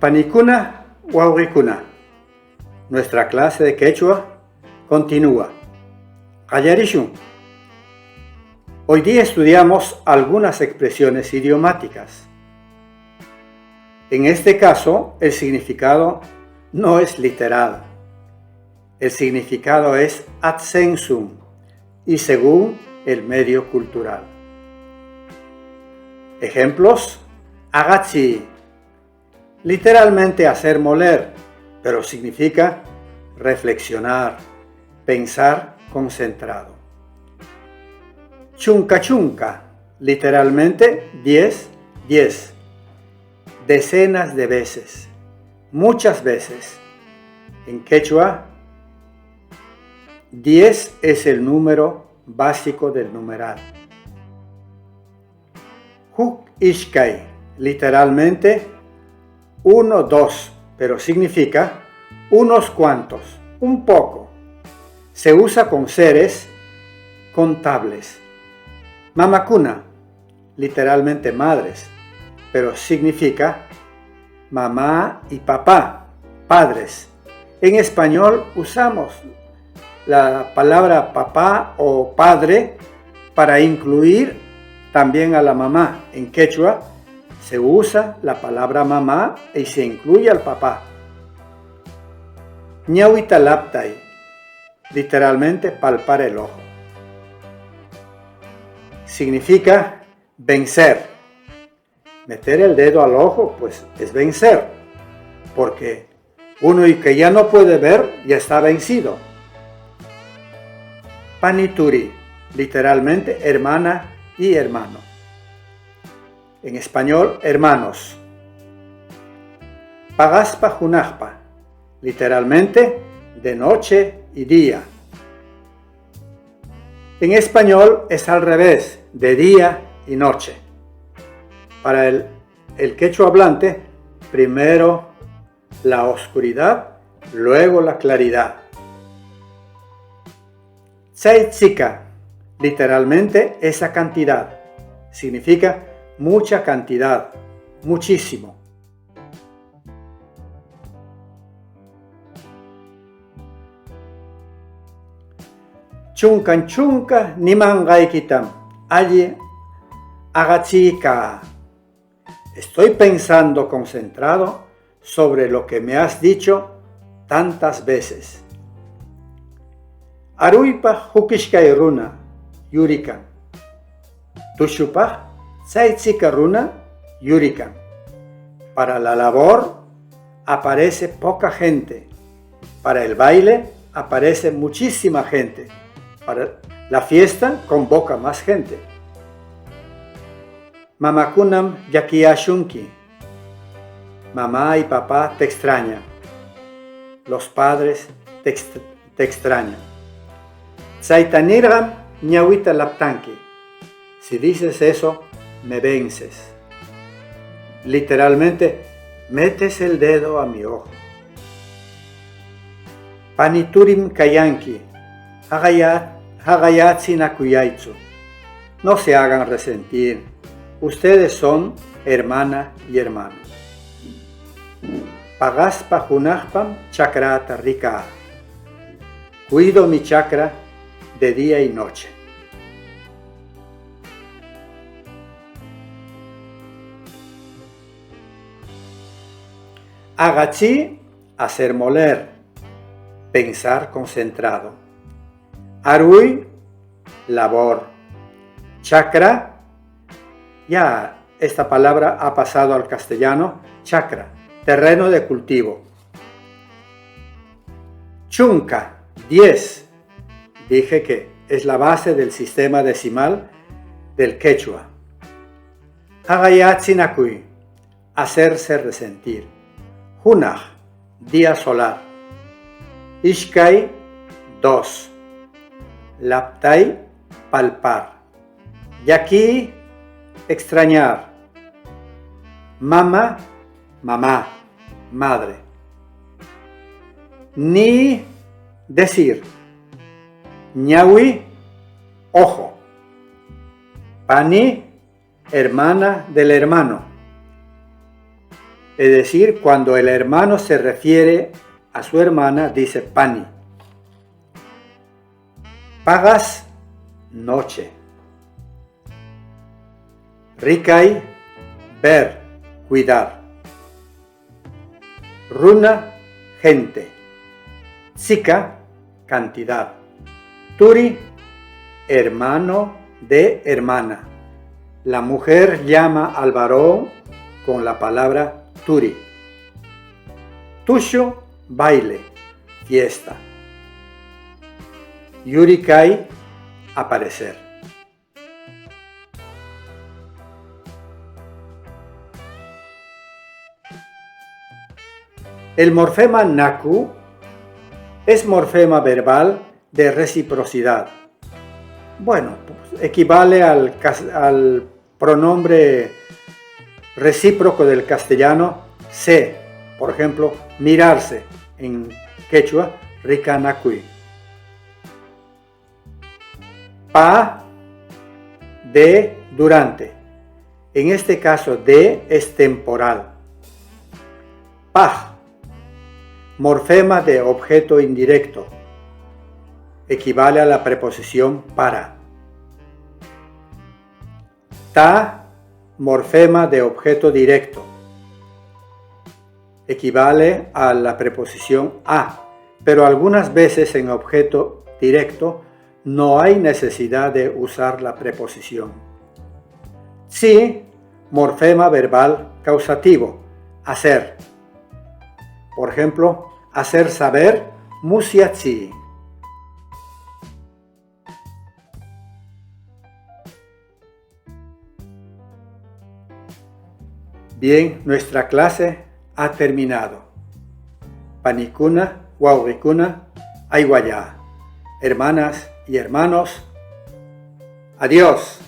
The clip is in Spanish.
Panicuna Wauhicuna. Nuestra clase de quechua continúa. Qayarishu. Hoy día estudiamos algunas expresiones idiomáticas. En este caso, el significado no es literal. El significado es ad sensum y según el medio cultural. Ejemplos: agatsi, literalmente hacer moler, pero significa reflexionar, pensar concentrado. Chunca chunca, literalmente 10, decenas de veces, muchas veces. En quechua, 10 es el número básico del numeral. Huk ishkai, literalmente 1, 2, pero significa unos cuantos, un poco. Se usa con seres contables. Mamakuna, literalmente madres, pero significa mamá y papá, padres. En español usamos la palabra papá o padre para incluir también a la mamá. En quechua se usa la palabra mamá y se incluye al papá. Ñahuitalaptay, literalmente palpar el ojo. Significa vencer. Meter el dedo al ojo, pues es vencer, porque uno que ya no puede ver ya está vencido. Panituri, literalmente hermana y hermano. En español, hermanos. Pagaspa junajpa, literalmente de noche y día. En español es al revés, de día y noche. Para el quechua hablante, primero la oscuridad, luego la claridad. Tsaitsika, literalmente esa cantidad, significa mucha cantidad, muchísimo. Chunkan chunka nimangaikitam, allí agachika. Estoy pensando concentrado sobre lo que me has dicho tantas veces. Aruipa hukishkai runa, yurikan. Tushupaj tsaitsika runa, yurikan. Para la labor aparece poca gente. Para el baile aparece muchísima gente. Para la fiesta convoca más gente. Mamakunam yakiyashunki. Mamá y papá te extrañan. Los padres te extrañan. Tsaitanirgam ñawita laptanki. Si dices eso, me vences. Literalmente, metes el dedo a mi ojo. Paniturim kayanki. Hagayatsi nakuyaitsu. No se hagan resentir. Ustedes son hermana y hermano. Pagaspa junajpam chakrata rika. Cuido mi chakra de día y noche. Agachi, hacer moler. Pensar concentrado. Arui, labor. Chakra, ya esta palabra ha pasado al castellano. Chakra, terreno de cultivo. Chunka, 10. Dije que es la base del sistema decimal del quechua. Hagayatsinakui, hacerse resentir. Junaj, día solar. Ishkai, 2. Laptai, palpar. Yaki, extrañar. Mama, mamá, madre. Ni, decir. Ñawi, ojo. Pani, hermana del hermano. Es decir, cuando el hermano se refiere a su hermana, dice pani. Pagas, noche. Rikai, ver, cuidar. Runa, gente. Tsika, cantidad. Turi, hermano de hermana. La mujer llama al varón con la palabra turi. Tusho, baile, fiesta. Yurikai, aparecer. El morfema naku es morfema verbal de reciprocidad. Bueno, pues equivale al pronombre recíproco del castellano se. Por ejemplo, mirarse en quechua, rikanakui. Pa, de, durante. En este caso, de es temporal. Pa, morfema de objeto indirecto. Equivale a la preposición para. Ta, morfema de objeto directo. Equivale a la preposición a, pero algunas veces en objeto directo no hay necesidad de usar la preposición. Sí, morfema verbal causativo, hacer. Por ejemplo, hacer saber, musiachi. Bien, nuestra clase ha terminado. Panikuna, Waurikuna, Aiwaya. Hermanas y hermanos, adiós.